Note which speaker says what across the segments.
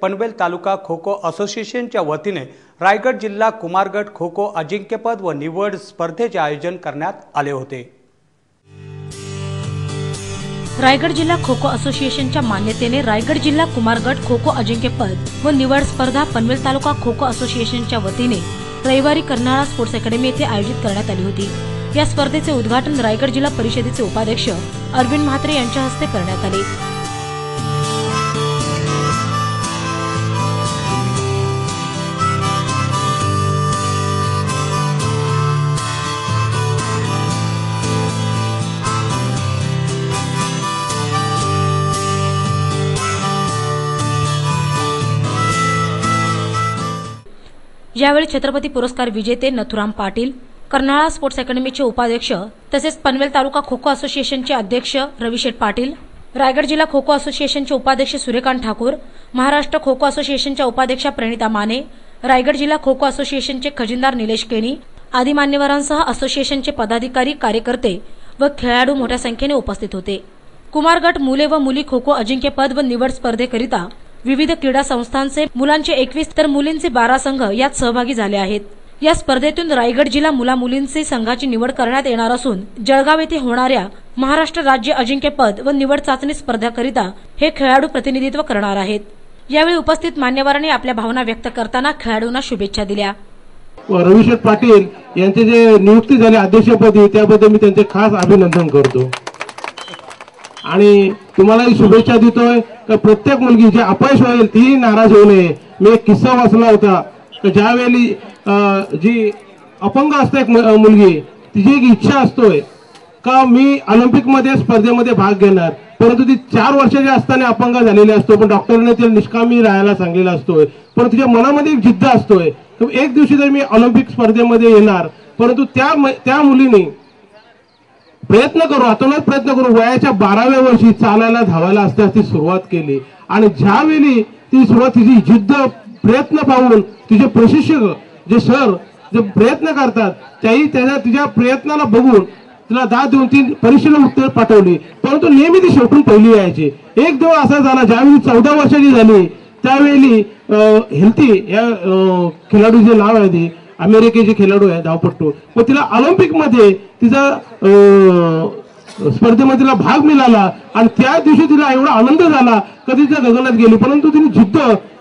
Speaker 1: पनवेल तालुका खो खो असोसिएशनच्या वतीने रायगड जिल्हा कुमार गट खो खो अजिंक्यपद व निवड स्पर्धेचे आयोजन करण्यात आले होते।
Speaker 2: रायगड जिल्हा खो खो असोसिएशनच्या मान्यतेने रायगड जिल्हा कुमार गट खो खो अजिंक्यपद व निवड स्पर्धा पनवेल तालुका खो खो असोसिएशनच्या वतीने रविवारी कर्नाळा स्पोर्ट्स अकॅडमी येथे आयोजित करण्यात आली होती। या स्पर्धेचे उद्घाटन रायगड जिल्हा परिषदेचे उपाध्यक्ष अरविंद म्हात्रे यांच्या हस्ते करण्यात आले। यावेळी छत्रपती पुरस्कार विजेते नथुराम पाटील, कर्नाळा स्पोर्ट्स अकॅडमीचे उपाध्यक्ष तसेच पनवेल तालुका खो खो असोसिएशनचे अध्यक्ष रविशेठ पाटील, रायगड जिल्हा खो खो असोसिएशनचे उपाध्यक्ष सूर्यकांत ठाकूर, महाराष्ट्र खो खो असोसिएशनच्या उपाध्यक्षा प्रणिता माने, रायगड जिल्हा खो खो असोसिएशनचे खजिनदार निलेश केनी आदी मान्यवरांसह असोसिएशनचे पदाधिकारी, कार्यकर्ते व खेळाडू मोठ्या संख्येने उपस्थित होते। कुमार गट मुले व मुली खो खो अजिंक्यपद व निवड स्पर्धेकरिता विविध क्रीडा संस्थांचे मुलांचे 21 तर मुलींचे 12 संघ यात सहभागी झाले आहेत। या स्पर्धेतून रायगड जिल्हा मुला-मुलींचे संघाची निवड करण्यात येणार असून जळगाव येथे होणाऱ्या महाराष्ट्र राज्य अजिंक्यपद व निवड चाचणी स्पर्धेकरिता हे खेळाडू प्रतिनिधित्व करणार आहेत। यावेळी उपस्थित मान्यवरांनी आपल्या भावना व्यक्त करताना खेळाडूंना शुभेच्छा दिल्या।
Speaker 3: रविशेठ पाटील यांचे जे नियुक्ती झाली अध्यक्षपदी त्याबद्दल मी त्यांचे खास अभिनंदन करतो आणि तुम्हालाही शुभेच्छा देतोय की प्रत्येक मुलगी जे अपयश होईल ती नाराज होऊ नये। मी एक किस्सा वाचला होता की ज्यावेळी जी अपंग असते एक मुलगी तिची एक इच्छा असतोय का मी ऑलिम्पिक मध्ये स्पर्धेमध्ये भाग घेणार, परंतु ती 4 वर्षाची असताना अपंग झालेली असतो पण डॉक्टरने तिला निष्कामी राहायला सांगितलेला असतोय, पण तिच्या मनामध्ये एक जिद्द असतोय की एक दिवशी तर मी ऑलिम्पिक स्पर्धेमध्ये येणार। परंतु त्या मुलीने प्रयत्न करू अतोनात प्रयत्न करू वयाच्या 12व्या वर्षी चालायला धावायला असते सुरुवात केली आणि ज्यावेळी ती सुरुवातीची जिद्द प्रयत्न पाहून तिचे प्रशिक्षक जे सर जे प्रयत्न करतात तिच्या प्रयत्नाला बघून तिला दाद देऊन ती परीक्षेला उत्तर पाठवली, परंतु नेहमी ती शेवटून पहिली यायची। एक दिवस असा झाला ज्यावेळी 14 वर्षाची झाली त्यावेळी हेल्थी या खेळाडूचे नाव आहे ती अमेरिकेचे खेळाडू आहे धावपट्टू, पण तिला ऑलिम्पिक मध्ये तिचा स्पर्धेमध्ये तिला भाग मिळाला आणि त्या दिवशी तिला एवढा आनंद झाला कधी तिच्या गगनात गेली, परंतु तिने जिद्द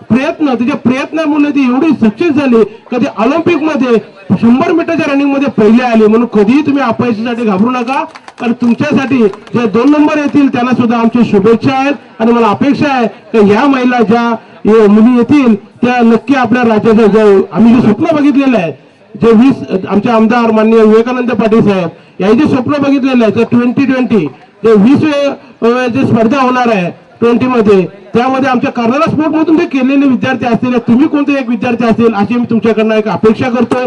Speaker 3: प्रयत्न तिच्या प्रयत्नामुळे ती एवढी सक्सेस झाली कधी ऑलिम्पिक मध्ये 100 मीटरच्या रनिंग मध्ये पहिले आले। म्हणून कधीही तुम्ही अपयशासाठी घाबरू नका कारण तुमच्यासाठी जे 2 नंबर येतील त्यांना सुद्धा आमची शुभेच्छा आहेत आणि मला अपेक्षा आहे की या महिला ज्या मुली येतील त्या नक्की आपल्या राज्याचं आम्ही जे स्वप्न बघितलेलं आहे जे 20 आमचे आमदार माननीय विवेकानंद पाटील साहेब यांचे स्वप्न बघितलेलं आहे 2020 जे 20 जे स्पर्धा होणार आहे 20 मध्ये त्यामध्ये आमच्या कर्नाळा स्पोर्ट मधून जे केलेले विद्यार्थी असतील तुम्ही कोणते एक विद्यार्थी असतील अशी मी तुमच्याकडनं एक अपेक्षा करतोय।